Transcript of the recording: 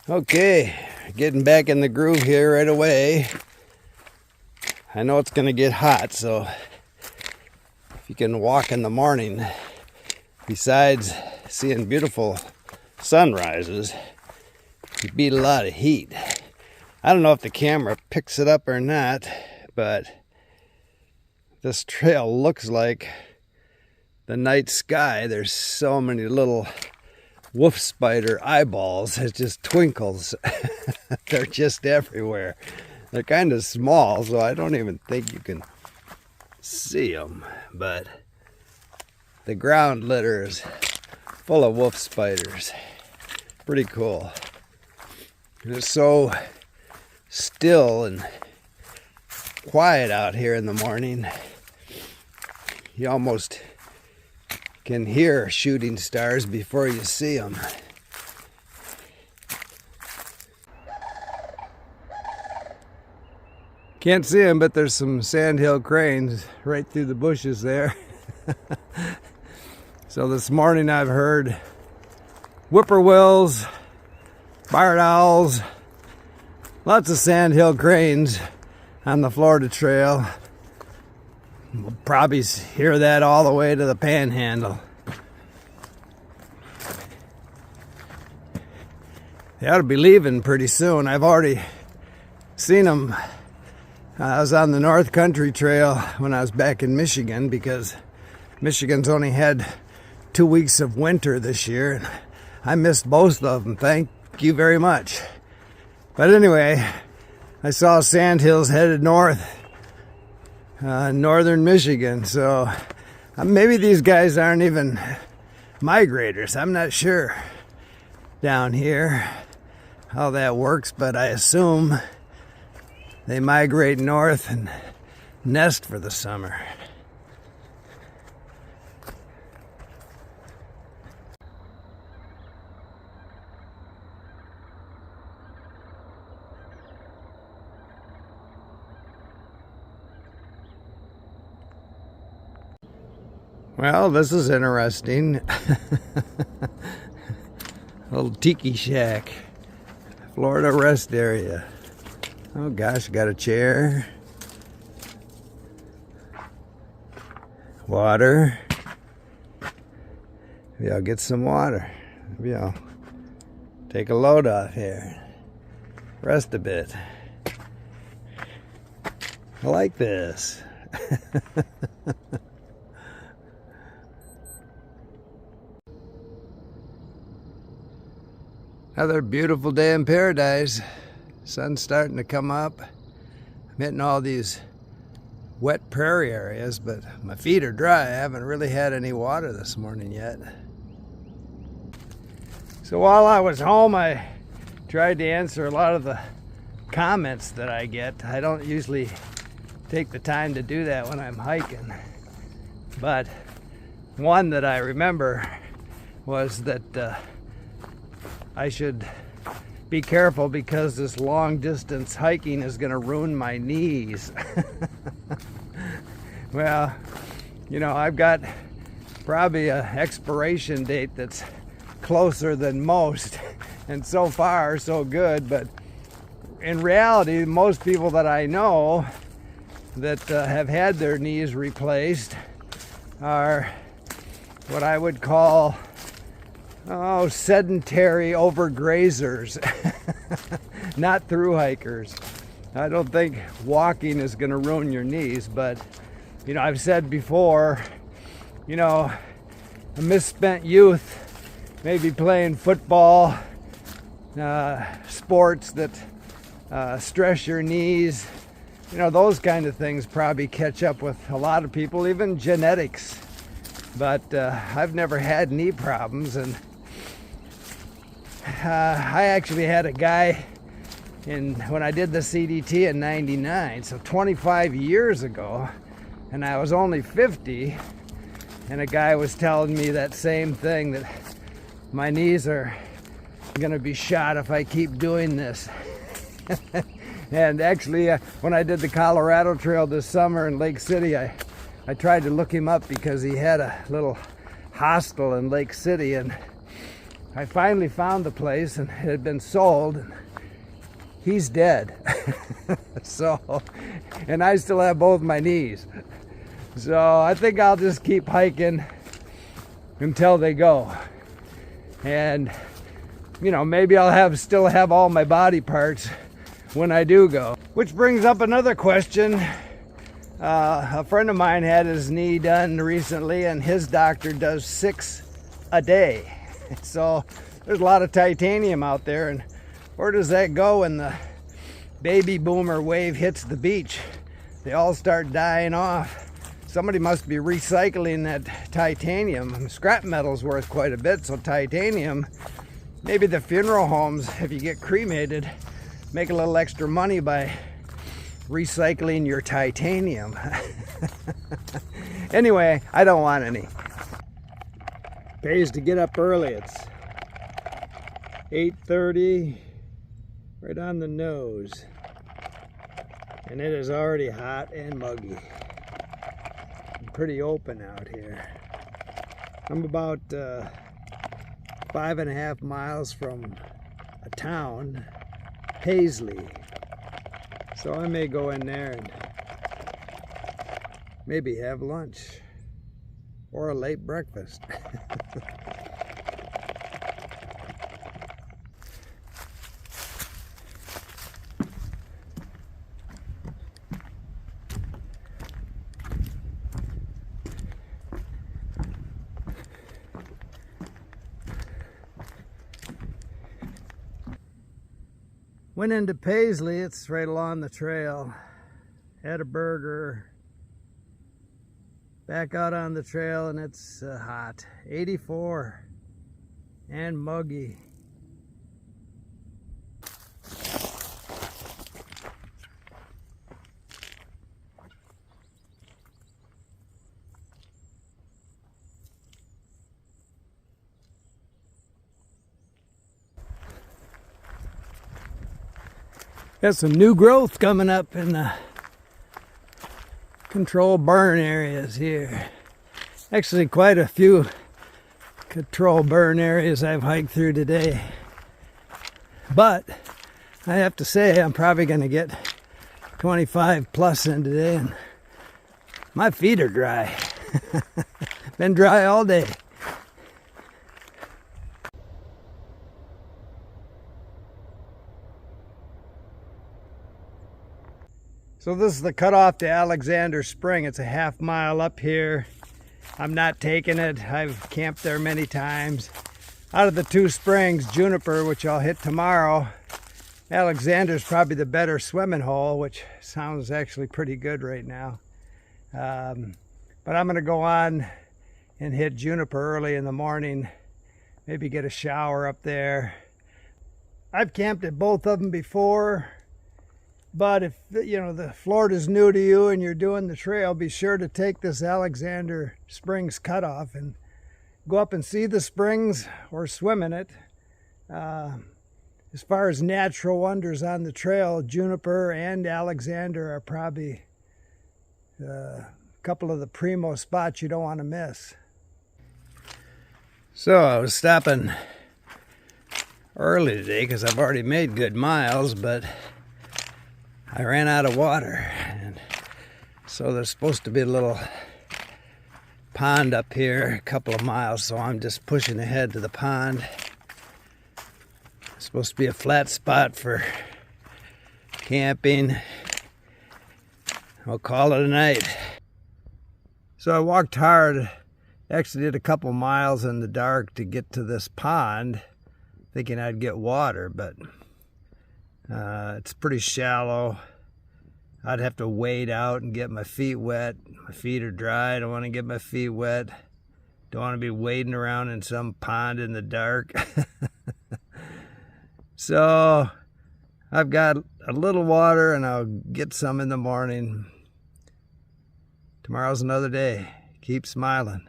Okay, getting back in the groove here right away. I know it's going to get hot, so if you can walk in the morning, besides seeing beautiful sunrises, you beat a lot of heat. I don't know if the camera picks it up or not, but this trail looks like the night sky. There's so many little wolf spider eyeballs. It just twinkles. They're just everywhere. They're kind of small, so I don't even think you can see them. But the ground litter is full of wolf spiders. Pretty cool. It's so still and quiet out here in the morning. You almost can hear shooting stars before you see them. Can't see them, but there's some sandhill cranes right through the bushes there. So this morning I've heard whippoorwills, barred owls, lots of sandhill cranes on the Florida Trail. We'll probably hear that all the way to the Panhandle. They ought to be leaving pretty soon. I've already seen them. I was on the North Country Trail when I was back in Michigan, because Michigan's only had 2 weeks of winter this year. I missed both of them. Thank you very much. But anyway, I saw sandhills headed north. Northern Michigan, so maybe these guys aren't even migrators. I'm not sure down here how that works, but I assume they migrate north and nest for the summer. Well, this is interesting. Little tiki shack, Florida rest area. Oh gosh, got a chair, water. Maybe I'll get some water. Maybe I'll take a load off here, rest a bit. I like this. Another beautiful day in paradise. Sun's starting to come up. I'm hitting all these wet prairie areas, but my feet are dry. I haven't really had any water this morning yet. So while I was home, I tried to answer a lot of the comments that I get. I don't usually take the time to do that when I'm hiking. But one that I remember was that I should be careful because this long distance hiking is going to ruin my knees. Well, you know, I've got probably an expiration date that's closer than most, and so far so good. But in reality, most people that I know that have had their knees replaced are what I would call sedentary overgrazers, not through hikers. I don't think walking is going to ruin your knees, but you know, I've said before, you know, a misspent youth, maybe playing football, sports that stress your knees, you know, those kind of things probably catch up with a lot of people, even genetics. But I've never had knee problems, and I actually had a guy when I did the CDT in '99, so 25 years ago, and I was only 50, and a guy was telling me that same thing, that my knees are gonna be shot if I keep doing this. And actually, when I did the Colorado Trail this summer in Lake City, I tried to look him up because he had a little hostel in Lake City, and I finally found the place, and it had been sold. He's dead. So, and I still have both my knees. So I think I'll just keep hiking until they go. And, you know, maybe I'll still have all my body parts when I do go. Which brings up another question. A friend of mine had his knee done recently, and his doctor does 6 a day. So there's a lot of titanium out there, and where does that go when the baby boomer wave hits the beach? They all start dying off. Somebody must be recycling that titanium. Scrap metal's worth quite a bit, so titanium, maybe the funeral homes, if you get cremated, make a little extra money by recycling your titanium. Anyway, I don't want any. Pays to get up early. It's 8:30, right on the nose. And it is already hot and muggy. Pretty open out here. I'm about 5.5 miles from a town, Paisley. So I may go in there and maybe have lunch or a late breakfast. Went into Paisley, it's right along the trail. Had a burger. Back out on the trail, and it's hot. 84 and muggy. Got some new growth coming up in the control burn areas here. Actually, quite a few control burn areas I've hiked through today. But I have to say, I'm probably going to get 25 plus in today, and my feet are dry. Been dry all day. So this is the cutoff to Alexander Spring. It's a half mile up here. I'm not taking it. I've camped there many times. Out of the two springs, Juniper, which I'll hit tomorrow, Alexander's probably the better swimming hole, which sounds actually pretty good right now. But I'm going to go on and hit Juniper early in the morning. Maybe get a shower up there. I've camped at both of them before. But if, you know, the Florida's new to you and you're doing the trail, be sure to take this Alexander Springs cutoff and go up and see the springs or swim in it. As far as natural wonders on the trail, Juniper and Alexander are probably a couple of the primo spots you don't want to miss. So I was stopping early today because I've already made good miles, but I ran out of water, and so there's supposed to be a little pond up here a couple of miles, so I'm just pushing ahead to the pond. It's supposed to be a flat spot for camping. We'll call it a night. So I walked hard, actually did a couple miles in the dark to get to this pond, thinking I'd get water, but it's pretty shallow. I'd have to wade out and get my feet wet. My feet are dry. I don't want to get my feet wet. Don't want to be wading around in some pond in the dark. So I've got a little water, and I'll get some in the morning. Tomorrow's another day. Keep smiling.